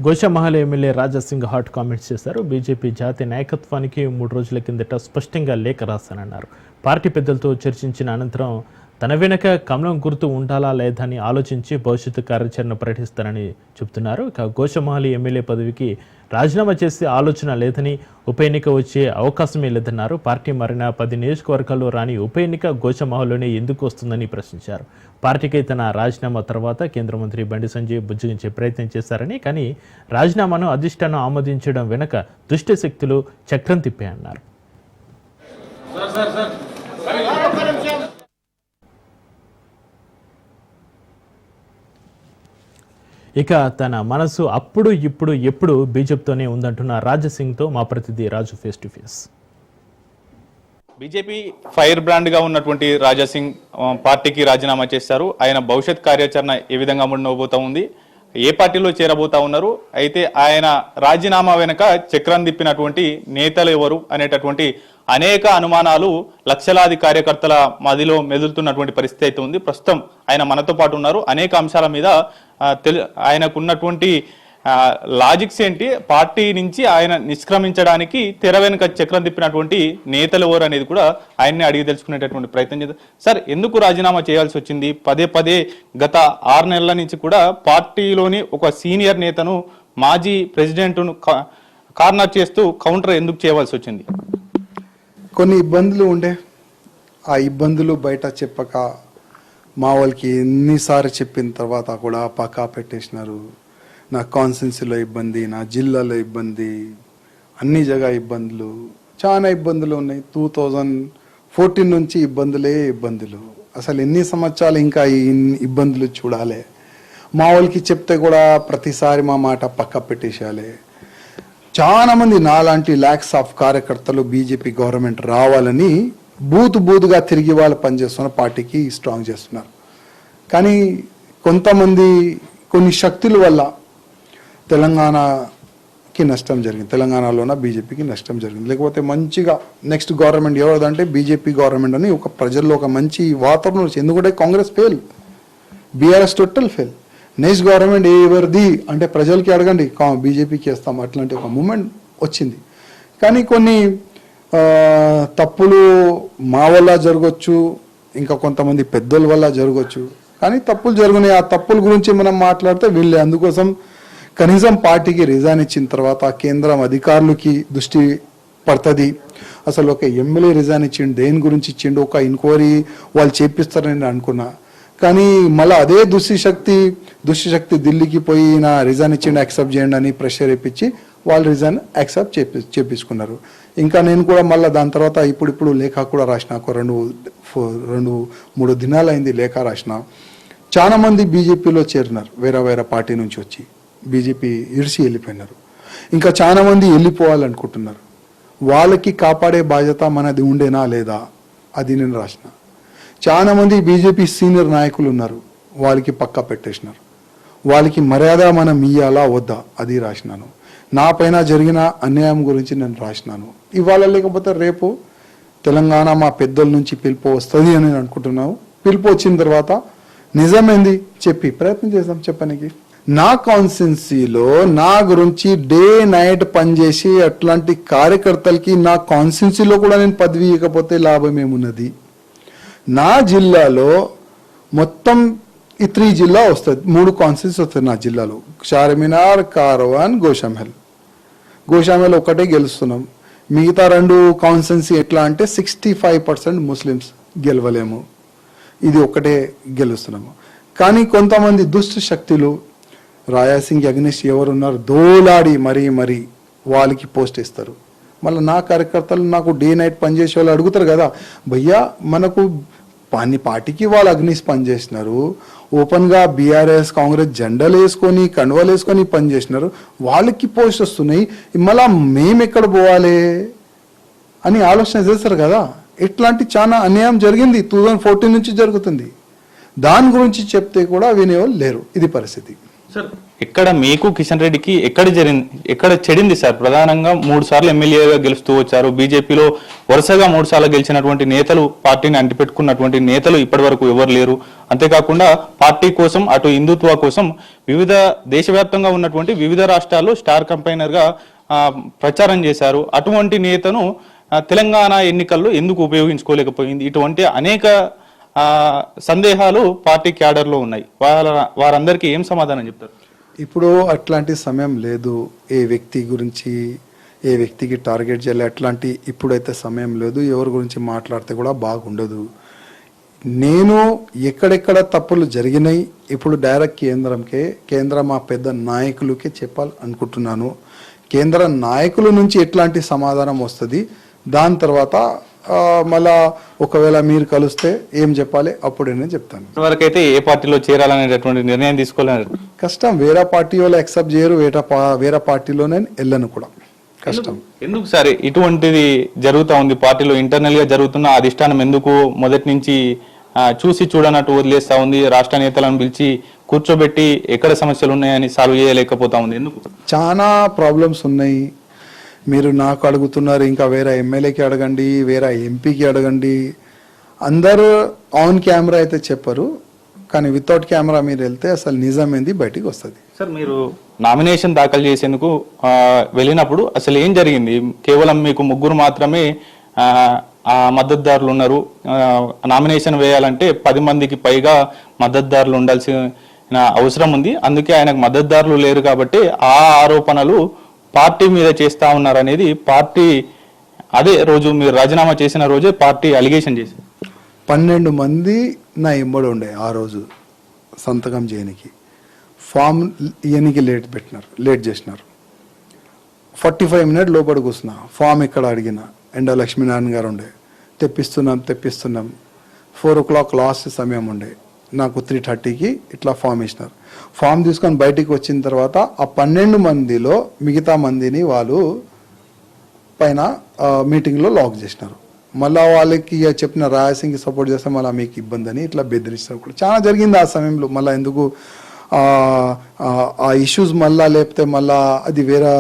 Goshamahal MLA Raja Singh hot comments చేశారు. బీజేపీ జాతీయ నాయకత్వానికి 3 రోజుల కిందట స్పష్టంగా లేఖ రాశానన్నారు. పార్టీ పెద్దలతో చర్చించిన అనంతరం తన వెనుక కమలం గుర్తు ఉండాలా లేదని ఆలోచించి భవిష్యత్తు కార్యాచరణ ప్రకటిస్తారని చెబుతున్నారు. ఇక గోషామహల్ ఎమ్మెల్యే పదవికి రాజీనామా చేసే ఆలోచన లేదని, ఉప ఎన్నిక వచ్చే అవకాశమే లేదన్నారు. పార్టీ మారిన 10 నియోజకవర్గాల్లో రాని ఉప ఎన్నిక గోషామహల్లోనే ఎందుకు వస్తుందని ప్రశ్నించారు. పార్టీకి తన రాజీనామా తర్వాత కేంద్ర మంత్రి బండి సంజయ్ బుజ్జగించే ప్రయత్నం చేశారని, కానీ రాజీనామాను అధిష్టానం ఆమోదించడం వెనుక దుష్ట శక్తులు చక్రం తిప్పాయన్నారు. ఇక తన మనసు అప్పుడు ఇప్పుడు ఎప్పుడు బీజేపీతోనే ఉందంటున్న రాజాసింగ్తో మా ప్రతినిధి Raju face to face. BJP fire బ్రాండ్గా ఉన్నటువంటి రాజాసింగ్ పార్టీకి రాజీనామా చేశారు. ఆయన భవిష్యత్ కార్యాచరణ ఏ విధంగా ఉండబోతా ఉంది, ఏ పార్టీలో చేరబోతా ఉన్నారు, అయితే ఆయన రాజీనామా వెనుక చక్రం తిప్పినటువంటి నేతలు ఎవరు అనేటటువంటి అనేక అనుమానాలు లక్షలాది కార్యకర్తల మదిలో మెదులుతున్నటువంటి పరిస్థితి అయితే ఉంది. ప్రస్తుతం ఆయన మనతో పాటు ఉన్నారు. అనేక అంశాల మీద ఆయనకున్నటువంటి లాజిక్స్ ఏంటి, పార్టీ నుంచి ఆయన నిష్క్రమించడానికి తెర వెనుక చక్రం తిప్పినటువంటి నేతలు ఎవరు అనేది కూడా ఆయన్ని అడిగి తెలుసుకునేటటువంటి ప్రయత్నం చేద్దాం. సార్, ఎందుకు రాజీనామా చేయాల్సి వచ్చింది? పదే పదే గత 6 నెలల నుంచి కూడా పార్టీలోని ఒక సీనియర్ నేతను, మాజీ ప్రెసిడెంట్ను కార్నర్ చేస్తూ కౌంటర్ ఎందుకు చేయవలసి వచ్చింది? కొన్ని ఇబ్బందులు ఉండే, ఆ ఇబ్బందులు బయట చెప్పక మా వాళ్ళకి ఎన్నిసార్లు చెప్పిన తర్వాత కూడా పక్కా పెట్టేసినారు. నా కాన్స్టిట్యున్సీలో ఇబ్బంది, నా జిల్లాలో ఇబ్బంది, అన్ని జగ ఇబ్బందులు, చాలా ఇబ్బందులు ఉన్నాయి. 2014 నుంచి ఇబ్బందులు. అసలు ఎన్ని సంవత్సరాలు ఇంకా ఈ ఇబ్బందులు చూడాలి? మా వాళ్ళకి చెప్తే కూడా ప్రతిసారి మా మాట పక్కా పెట్టేసేయాలి. చాలా మంది నాలాంటి ల్యాక్స్ ఆఫ్ కార్యకర్తలు బీజేపీ గవర్నమెంట్ రావాలని బూతుగా తిరిగి వాళ్ళు పనిచేస్తున్న పార్టీకి స్ట్రాంగ్ చేస్తున్నారు. కానీ కొంతమంది కొన్ని శక్తుల వల్ల తెలంగాణకి నష్టం జరిగింది, తెలంగాణలోన బీజేపీకి నష్టం జరిగింది. లేకపోతే మంచిగా నెక్స్ట్ గవర్నమెంట్ ఎవరిదంటే బీజేపీ గవర్నమెంట్ అని ఒక ప్రజల్లో ఒక మంచి వాతావరణం వచ్చింది. ఎందుకంటే Congress fail, BRS total fail. Next government ఎవరిది అంటే ప్రజలకి అడగండి, బీజేపీకి వేస్తాం, అట్లాంటి ఒక మూమెంట్ వచ్చింది. కానీ కొన్ని తప్పులు మా వల్ల జరగవచ్చు, ఇంకా కొంతమంది పెద్దల వల్ల జరగవచ్చు. కానీ తప్పులు జరుగునాయి. ఆ తప్పుల గురించి మనం మాట్లాడితే వీళ్ళే. అందుకోసం కనీసం పార్టీకి రిజైన్ ఇచ్చిన తర్వాత కేంద్రం అధికారులకి దృష్టి పడుతుంది. అసలు ఒక ఎమ్మెల్యే రిజైన్ ఇచ్చిండు, దేని గురించి ఇచ్చిండు, ఒక ఎంక్వైరీ వాళ్ళు చేపిస్తారని నేను అనుకున్నా. కానీ మళ్ళీ అదే దుష్టి ఢిల్లీకి పోయి నా రిజైన్ ఇచ్చిండు, యాక్సెప్ట్ చేయండి అని ప్రెషర్ ఇప్పించి వాళ్ళు రిజైన్ యాక్సెప్ట్ చేపించుకున్నారు. ఇంకా నేను కూడా మళ్ళీ దాని తర్వాత ఇప్పుడు లేఖ కూడా రాసిన, ఒక 2-3 దినాలు అయింది లేఖ రాసిన. చాలా మంది బీజేపీలో చేరినారు, వేరే పార్టీ నుంచి వచ్చి బీజేపీ ఇడిసి వెళ్ళిపోయినారు. ఇంకా చాలా మంది వెళ్ళిపోవాలనుకుంటున్నారు. వాళ్ళకి కాపాడే బాధ్యత మనది ఉండేనా లేదా అది నేను రాసిన. చాలా మంది బీజేపీ సీనియర్ నాయకులు ఉన్నారు, వాళ్ళకి పక్కా పెట్టేసినారు. వాళ్ళకి మర్యాద మనం ఇయ్యాలా వద్దా అది రాసినాను. నా పైన జరిగిన అన్యాయం గురించి నేను రాసినాను. ఇవాళ లేకపోతే రేపు తెలంగాణ మా పెద్దల నుంచి పిలుపు వస్తుంది అని నేను అనుకుంటున్నాను. పిలుపు వచ్చిన తర్వాత నిజమేంది చెప్పి ప్రయత్నం చేద్దాం చెప్పడానికి. నా కాన్స్టిట్యున్సీలో నా గురించి డే నైట్ పనిచేసి అట్లాంటి కార్యకర్తలకి నా కాన్స్టిట్యున్సీలో కూడా నేను పదవి ఇవ్వకపోతే లాభం ఏమున్నది? నా జిల్లాలో మొత్తం ఈ 3 జిల్లా వస్తుంది, 3 కాన్స్టిట్యున్సీ వస్తుంది నా జిల్లాలో. చార్మినార్, కారవాన్, గోషామహల్ ఒకటే గెలుస్తున్నాం. మిగతా 2 కాన్స్టిట్యున్సీ ఎట్లా అంటే 65% ముస్లిమ్స్ గెలవలేము, ఇది ఒకటే గెలుస్తున్నాము. కానీ కొంతమంది దుష్ట శక్తులు రాయాసింగ్ అగ్నిష్ ఎవరున్నారు దోలాడి మరీ వాళ్ళకి పోస్ట్ ఇస్తారు. మళ్ళీ నా కార్యకర్తలు నాకు డే నైట్ పనిచేసే వాళ్ళు అడుగుతారు కదా, భయ్యా మనకు పార్టీకి వాళ్ళు అగ్నిష్ పనిచేసినారు, ఓపెన్గా బీఆర్ఎస్ కాంగ్రెస్ జెండాలు వేసుకొని కండువాలు వేసుకొని పనిచేసినారు, వాళ్ళకి పోస్ట్ వస్తున్నాయి, మళ్ళా మేము ఎక్కడ పోవాలి అని ఆలోచన చేస్తారు కదా. ఇట్లాంటి చాలా అన్యాయం జరిగింది, 2014 నుంచి జరుగుతుంది. దాని గురించి చెప్తే కూడా వినేవాళ్ళు లేరు. ఇది పరిస్థితి. సార్, ఎక్కడ మీకు కిషన్ రెడ్డికి ఎక్కడ చెడింది సార్? ప్రధానంగా 3 సార్లు ఎమ్మెల్యేగా గెలుస్తూ వచ్చారు. బీజేపీలో వరుసగా 3 సార్లు గెలిచినటువంటి నేతలు, పార్టీని అంటిపెట్టుకున్నటువంటి నేతలు ఇప్పటి వరకు ఎవరు లేరు. అంతేకాకుండా పార్టీ కోసం, అటు హిందుత్వ కోసం దేశవ్యాప్తంగా ఉన్నటువంటి వివిధ రాష్ట్రాల్లో స్టార్ కంపైనర్ గా ప్రచారం చేశారు. అటువంటి నేతను తెలంగాణ ఎన్నికల్లో ఎందుకు ఉపయోగించుకోలేకపోయింది? ఇటువంటి అనేక సందేహాలు పార్టీ క్యాడర్లో ఉన్నాయి. వారందరికీ ఏం సమాధానం చెప్తారు? ఇప్పుడు అట్లాంటి సమయం లేదు. ఏ వ్యక్తి గురించి, ఏ వ్యక్తికి టార్గెట్ చేయాలి అట్లాంటి ఇప్పుడైతే సమయం లేదు. ఎవరి గురించి మాట్లాడితే కూడా బాగుండదు. నేను ఎక్కడెక్కడ తప్పులు జరిగినాయి ఇప్పుడు డైరెక్ట్ కేంద్ర మా పెద్ద నాయకులకే చెప్పాలి అనుకుంటున్నాను. కేంద్ర నాయకుల నుంచి ఎట్లాంటి సమాధానం వస్తుంది, దాని తర్వాత మళ్ళా ఒకవేళ మీరు కలిస్తే ఏం చెప్పాలి అప్పుడే నేను చెప్తాను. వరకైతే ఏ పార్టీలో చేరాలనేటటువంటి నిర్ణయం తీసుకోలేదు. కష్టం. వేరే పార్టీ వాళ్ళు యాక్సెప్ట్ చేయరు, వేరే పార్టీలో నేను వెళ్ళను కూడా కష్టం. ఎందుకు సరే ఇటువంటిది జరుగుతూ ఉంది పార్టీలో? ఇంటర్నల్ గా జరుగుతున్న అధిష్టానం ఎందుకు మొదటి నుంచి చూసి చూడనట్టు వదిలేస్తా ఉంది? రాష్ట్ర నేతలను పిలిచి కూర్చోబెట్టి ఎక్కడ సమస్యలు ఉన్నాయని సాల్వ్ చేయలేకపోతా ఉంది ఎందుకు? చాలా ప్రాబ్లమ్స్ ఉన్నాయి. మీరు నాకు అడుగుతున్నారు, ఇంకా వేరే ఎమ్మెల్యేకి అడగండి, వేరే ఎంపీకి అడగండి. అందరూ ఆన్ కెమెరా అయితే చెప్పరు, కానీ వితౌట్ కెమెరా మీరు వెళ్తే అసలు నిజమేంది బయటికి వస్తుంది. సార్, మీరు నామినేషన్ దాఖలు చేసేందుకు వెళ్ళినప్పుడు అసలు ఏం జరిగింది? కేవలం మీకు 3 మాత్రమే మద్దతుదారులు ఉన్నారు. నామినేషన్ వేయాలంటే 10 మందికి పైగా మద్దతుదారులు ఉండాల్సిన అవసరం ఉంది. అందుకే ఆయనకు మద్దతుదారులు లేరు కాబట్టి ఆ ఆరోపణలు పార్టీ మీద చేస్తా ఉన్నారనేది పార్టీ అదే రోజు మీరు రాజీనామా చేసిన రోజే పార్టీ అలిగేషన్ చేసింది. 12 మంది నా ఎంబడి ఉండే ఆ రోజు సంతకం చేయనికి. ఫామ్ ఇయనికి లేట్ చేసినారు. 45 మినిట్ లోపల కూర్చున్నా. ఫామ్ ఇక్కడ అడిగిన ఎండ లక్ష్మీనారాయణ గారు ఉండే. తెప్పిస్తున్నాం 4 o'clock లాస్ట్ సమయం ఉండే. నాకు 3:30కి ఇట్లా ఫామ్ ఇచ్చినారు. ఫామ్ తీసుకొని బయటికి వచ్చిన తర్వాత ఆ 12 మందిలో మిగతా మందిని వాళ్ళు పైన మీటింగ్లో లాక్ చేసినారు. మళ్ళీ వాళ్ళకి చెప్పిన రాయసింగ్కి సపోర్ట్ చేస్తే మళ్ళీ మీకు ఇబ్బంది అని ఇట్లా బెదిరిస్తారు కూడా. చాలా జరిగింది ఆ సమయంలో. మళ్ళీ ఎందుకు ఆ ఇష్యూస్ మళ్ళా లేకపోతే మళ్ళా అది వేరే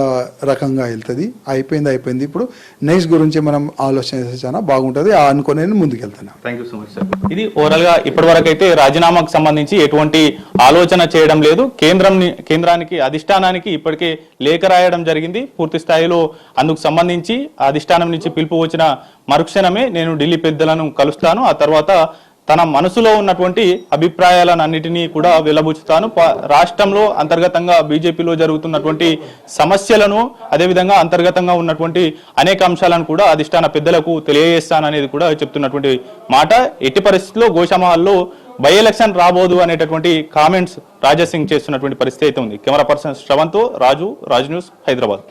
రకంగా వెళ్తుంది. అయిపోయింది. ఇప్పుడు నెక్స్ట్ గురించి మనం ఆలోచన చేస్తే చాలా బాగుంటుంది అనుకుని నేను ముందుకెళ్తాను. Thank you so much sir. ఇది ఓవరాల్ గా ఇప్పటి వరకు అయితే రాజీనామాకు సంబంధించి ఎటువంటి ఆలోచన చేయడం లేదు. కేంద్రానికి అధిష్టానానికి ఇప్పటికే లేఖ రాయడం జరిగింది. పూర్తి స్థాయిలో అందుకు సంబంధించి అధిష్టానం నుంచి పిలుపు వచ్చిన మరుక్షణమే నేను ఢిల్లీ పెద్దలను కలుస్తాను. ఆ తర్వాత తన మనసులో ఉన్నటువంటి అభిప్రాయాలను అన్నిటినీ కూడా వెల్లబుచ్చుతాను. రాష్ట్రంలో అంతర్గతంగా బీజేపీలో జరుగుతున్నటువంటి సమస్యలను, అదేవిధంగా అంతర్గతంగా ఉన్నటువంటి అనేక అంశాలను కూడా అధిష్టాన పెద్దలకు తెలియజేస్తాననేది కూడా చెప్తున్నటువంటి మాట. ఎట్టి పరిస్థితుల్లో గోషామహల్లో బై ఎలక్షన్ రాబోదు అనేటటువంటి కామెంట్స్ రాజా సింగ్ చేస్తున్నటువంటి పరిస్థితి అయితే ఉంది. కెమెరా పర్సన్ శ్రవంతో రాజు న్యూస్, హైదరాబాద్.